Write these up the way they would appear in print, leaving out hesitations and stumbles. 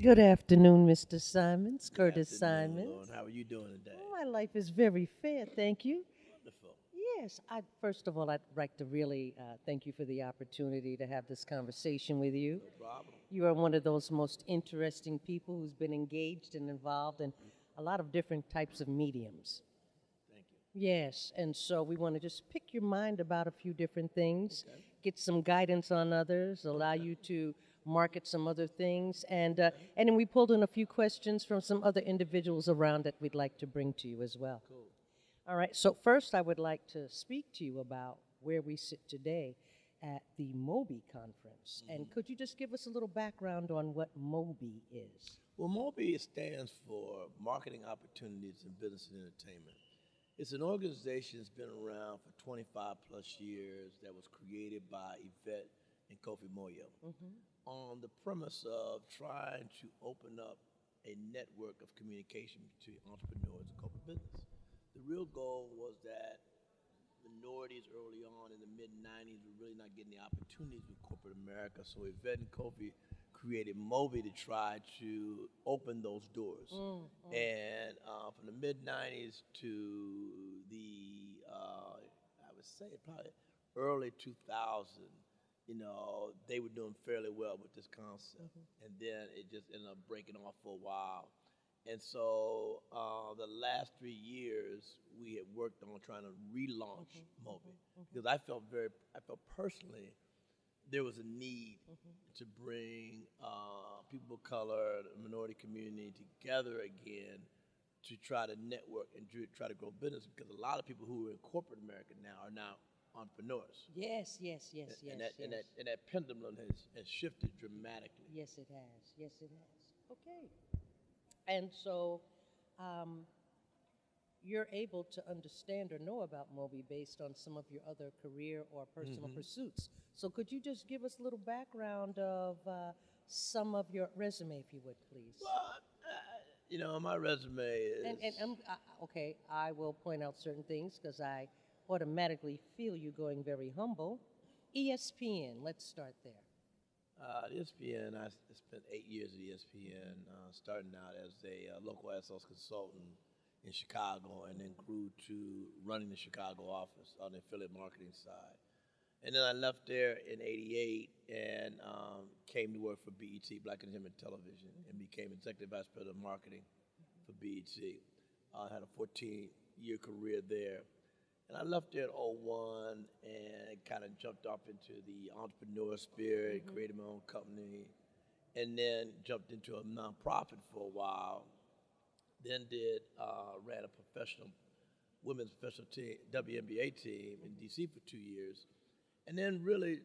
Good afternoon, Mr. Symonds, Good Curtis afternoon, Lauren. Symonds. How are you doing today? Oh, my life is very fair, thank you. Wonderful. Yes, first of all, I'd like to really thank you for the opportunity to have this conversation with you. No problem. You are one of those most interesting people who's been engaged and involved in a lot of different types of mediums. Thank you. Yes, and so we want to just pick your mind about a few different things, Okay. get some guidance on others, allow Okay. you to market some other things, Okay. and then we pulled in a few questions from some other individuals around that we'd like to bring to you as well. Cool. All right, so first I would like to speak to you about where we sit today at the MOBE conference. And could you just give us a little background on what MOBE is? Well, MOBE stands for Marketing Opportunities in Business and Entertainment. It's an organization that's been around for 25 plus years that was created by Yvette and Kofi Moyo on the premise of trying to open up a network of communication between entrepreneurs and corporate business. The real goal was that minorities early on in the mid 90s were really not getting the opportunities with corporate America. So Yvette and Kofi created MOBE to try to open those doors. And from the mid 90s to I would say probably early 2000, they were doing fairly well with this concept. And then it just ended up breaking off for a while. And so the last 3 years, we had worked on trying to relaunch MOBE because I felt personally there was a need to bring people of color, the minority community together again to try to network and try to grow business because a lot of people who are in corporate America now are now entrepreneurs. Yes, yes, yes, yes, And that, yes. and that pendulum has shifted dramatically. Yes, it has. Yes, it has. Okay. And so you're able to understand or know about Moby based on some of your other career or personal pursuits. So could you just give us a little background of some of your resume, if you would, please? Well, my resume is. Okay, I will point out certain things because I automatically feel you going very humble. ESPN, let's start there. ESPN, I spent 8 years at ESPN, starting out as a local SOS consultant in Chicago and then grew to running the Chicago office on the affiliate marketing side. And then I left there in '88 and came to work for BET, Black Entertainment Television, and became executive vice president of marketing for BET. I had a 14-year career there. And I left there in '01 and kind of jumped off into the entrepreneur spirit, created my own company, and then jumped into a nonprofit for a while. Then ran a women's professional team, WNBA team in DC for 2 years, and then really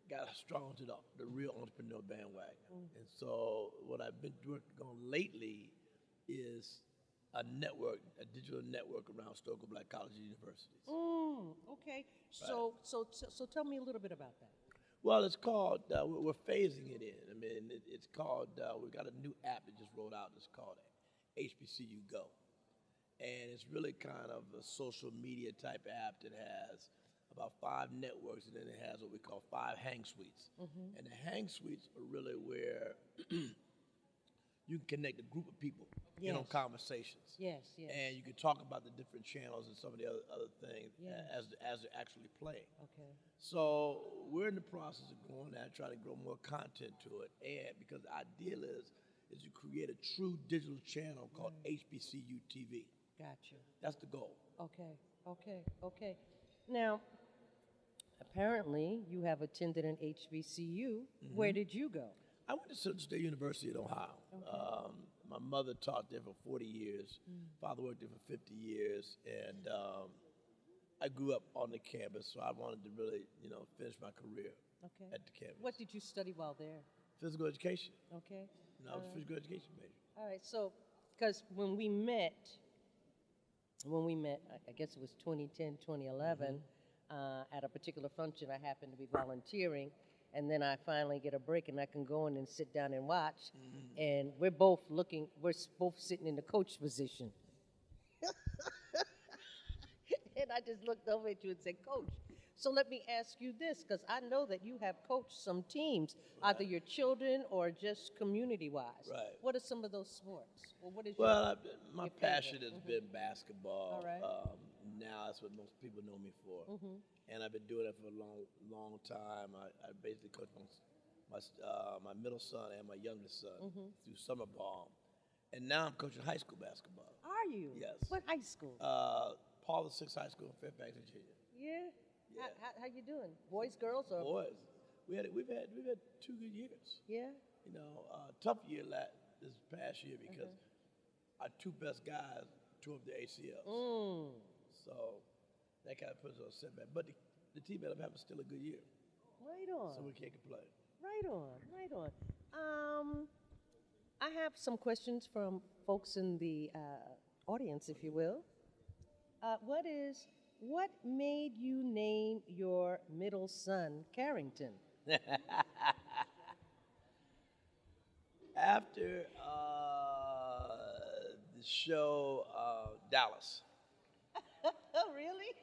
got strong to the real entrepreneur bandwagon. And so what I've been working on lately is a digital network around historical black colleges and universities. Okay. So tell me a little bit about that. Well, it's called, we're phasing it in. I mean, it's called, we've got a new app that just rolled out. It's called HBCU Go. And it's really kind of a social media type app that has about 5 networks, and then it has what we call 5 hang suites. And the hang suites are really where you can connect a group of people in on Yes. conversations. Yes, yes. And you can talk about the different channels and some of the other things Yes. as they're actually playing. Okay. So we're in the process of going out, trying to grow more content to it, and because the ideal is to create a true digital channel called HBCU TV. Gotcha. That's the goal. Okay. Okay. Okay. Now, apparently, you have attended an HBCU. Where did you go? I went to Central State University in Ohio. My mother taught there for 40 years. Father worked there for 50 years, and I grew up on the campus, so I wanted to really, finish my career Okay. at the campus. What did you study while there? Physical education. Okay. I was a physical education major. All right. So, because when we met, I guess it was 2010, 2011, at a particular function, I happened to be volunteering, and then I finally get a break, and I can go in and sit down and watch, and we're both sitting in the coach position. And I just looked over at you and said, Coach. So let me ask you this, because I know that you have coached some teams, either your children or just community-wise. Right. What are some of those sports? Well, what is Well, my your passion favorite? has been basketball. All right. Now that's what most people know me for, Mm-hmm. and I've been doing it for a long time. I basically coach my middle son and my youngest son Mm-hmm. through summer ball, and now I'm coaching high school basketball. Are you? Yes. What high school? Paul VI High School in Fairfax, Virginia. Yeah. Yeah. How you doing? Boys, girls, or Boys, we've had 2 good years. yeah? You know, tough year this past year because our 2 best guys tore up their ACLs. Mm. So that kind of puts us on a setback. But the team ended up having still a good year, Right on. so we can't complain. Right on. Right on. I have some questions from folks in the audience, if you will. What made you name your middle son Carrington? After the show Dallas, Oh, really?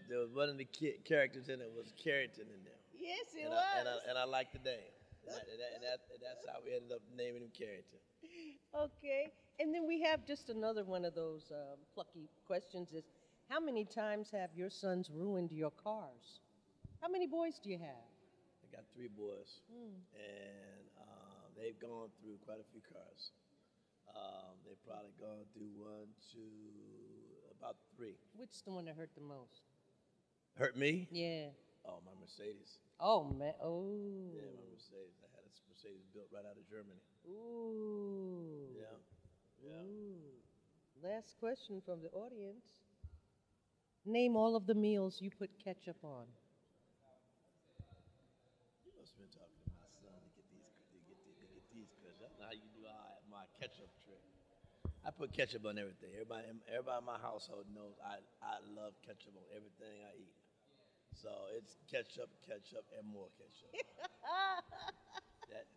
there was one of the characters in it was Carrington in there. Yes, it And was. I liked the name. And that's how we ended up naming him Carrington. Okay. And then we have just another one of those plucky questions is, how many times have your sons ruined your cars? How many boys do you have? I got 3 boys, and they've gone through quite a few cars. They've probably gone through 1, 2, about 3. Which is the one that hurt the most? Hurt me? Yeah. Oh, my Mercedes. Oh, man. Oh. Yeah, my Mercedes. I had a Mercedes built right out of Germany. Ooh. Yeah. Yeah. Ooh. Last question from the audience. Name all of the meals you put ketchup on. You must have been talking to my son to get these questions. I know how you do my ketchup trick. I put ketchup on everything. Everybody in my household knows I love ketchup on everything I eat. So it's ketchup, and more ketchup.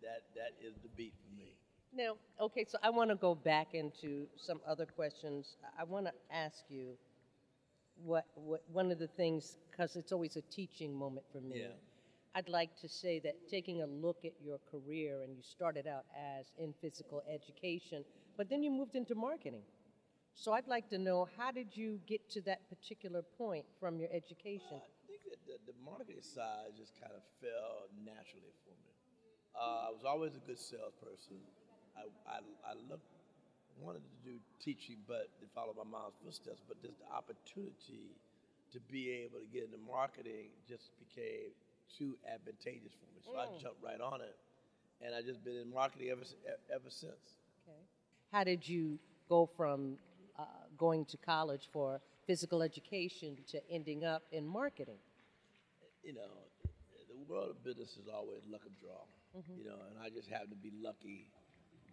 that is the beat for me. Now, okay, so I want to go back into some other questions. I want to ask you what one of the things, because it's always a teaching moment for me. Yeah. I'd like to say that taking a look at your career, and you started out as in physical education, but then you moved into marketing. So I'd like to know, how did you get to that particular point from your education? I think that the marketing side just kind of fell naturally for me. I was always a good salesperson. I wanted to do teaching, but to follow my mom's footsteps. But just the opportunity to be able to get into marketing just became too advantageous for me. So I jumped right on it, and I've just been in marketing ever since. Okay. How did you go from going to college for physical education to ending up in marketing? You know, the world of business is always luck of draw. You know, and I just happened to be lucky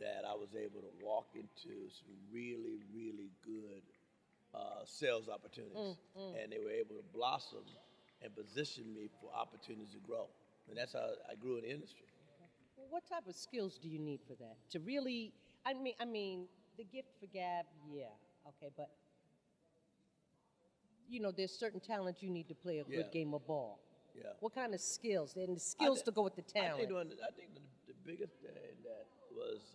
that I was able to walk into some really, really good sales opportunities, and they were able to blossom and position me for opportunities to grow. And that's how I grew in the industry. Well, what type of skills do you need for that? To really, I mean, the gift for gab, yeah, okay, but you know, there's certain talent you need to play a good game of ball. Yeah. What kind of skills? And the skills to go with the talent. I think the biggest thing that was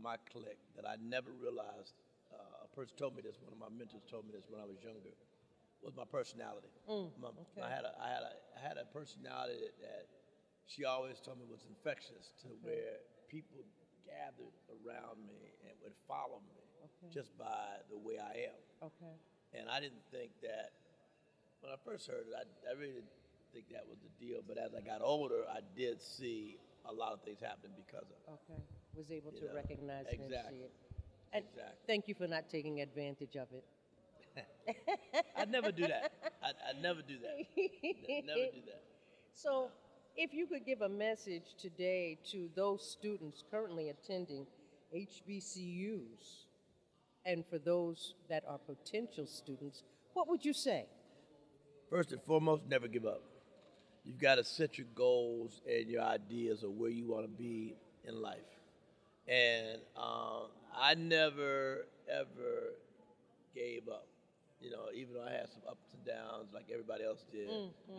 my click that I never realized. A person told me this. One of my mentors told me this when I was younger. Was my personality. Okay. I had a personality that she always told me was infectious, to where people gathered around me and would follow me just by the way I am. Okay. And I didn't think that when I first heard it. I really didn't think that was the deal. But as I got older, I did see a lot of things happening because of it. Okay. Was able to know, recognize it and exactly. see it. And Exactly. thank you for not taking advantage of it. I'd never do that. I'd never do that. Never do that. So, if you could give a message today to those students currently attending HBCUs, and for those that are potential students, what would you say? First and foremost, never give up. You've got to set your goals and your ideas of where you want to be in life. And I never, ever gave up. You know, even though I had some ups and downs like everybody else did,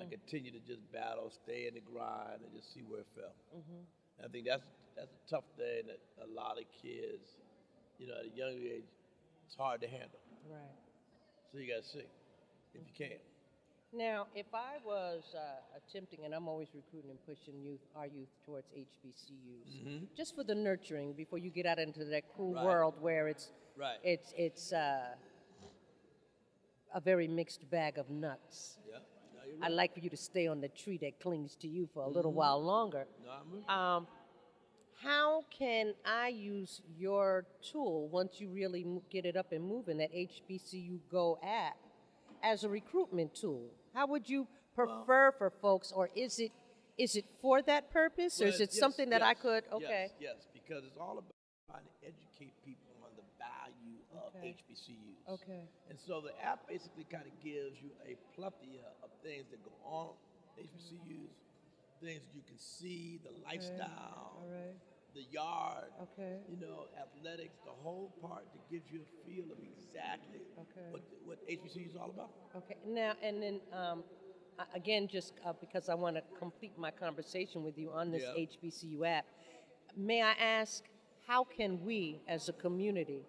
I continued to just battle, stay in the grind, and just see where it fell. And I think that's a tough thing that a lot of kids, you know, at a young age, it's hard to handle. Right. So you got to see if you can. Now, if I was attempting, and I'm always recruiting and pushing our youth towards HBCUs, just for the nurturing before you get out into that cool world where it's a very mixed bag of nuts. Yeah. No, you're I right. like for you to stay on the tree that clings to you for a little while longer. No, I'm with you. How can I use your tool once you really get it up and moving, that HBCU Go app, as a recruitment tool? How would you prefer for folks, or is it for that purpose, or is it something that I could? Okay. Yes, because it's all about trying to educate people on the value of HBCUs. Okay. And so the app basically kind of gives you a plethora of things that go on HBCUs, things you can see, the lifestyle, the yard, you know, athletics, the whole part that gives you a feel of exactly what HBCU is all about. Okay. Now, and then again, just because I want to complete my conversation with you on this HBCU app, may I ask, how can we as a community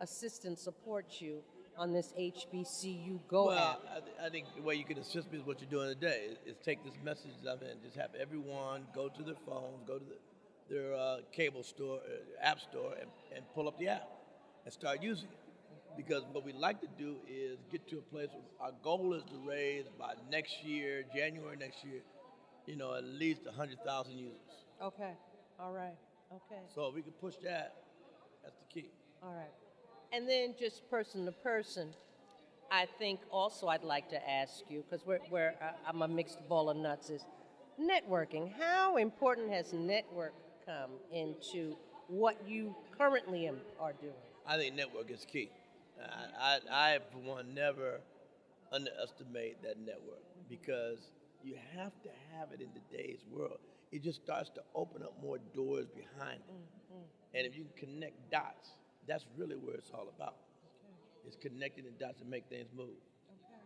assist and support you on this HBCU Go app? I think the way you can assist me is what you're doing today, is take this message of it and just have everyone go to their phones, go to their cable store, app store, and pull up the app and start using it. Because what we like to do is get to a place where our goal is to raise by next year, January next year, you know, at least 100,000 users. Okay. All right. Okay. So if we can push that, that's the key. All right. And then just person to person, I think also I'd like to ask you, because I'm a mixed ball of nuts, is networking. How important has network come into what you currently are doing? I think network is key. I for one, never underestimate that network, because you have to have it in today's world. It just starts to open up more doors behind it. And if you can connect dots, that's really where it's all about. It's connecting the dots and make things move. Okay.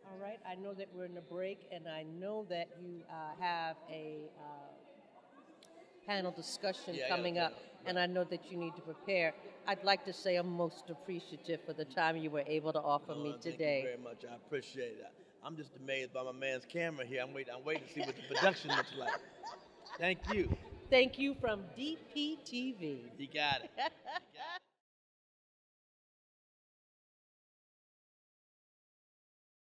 All right. I know that we're in a break, and I know that you have a panel discussion coming up, and I know that you need to prepare. I'd like to say I'm most appreciative for the time you were able to offer me today. Thank you very much. I appreciate it. I'm just amazed by my man's camera here. I'm waiting to see what the production looks like. Thank you. Thank you from DPTV. You got it.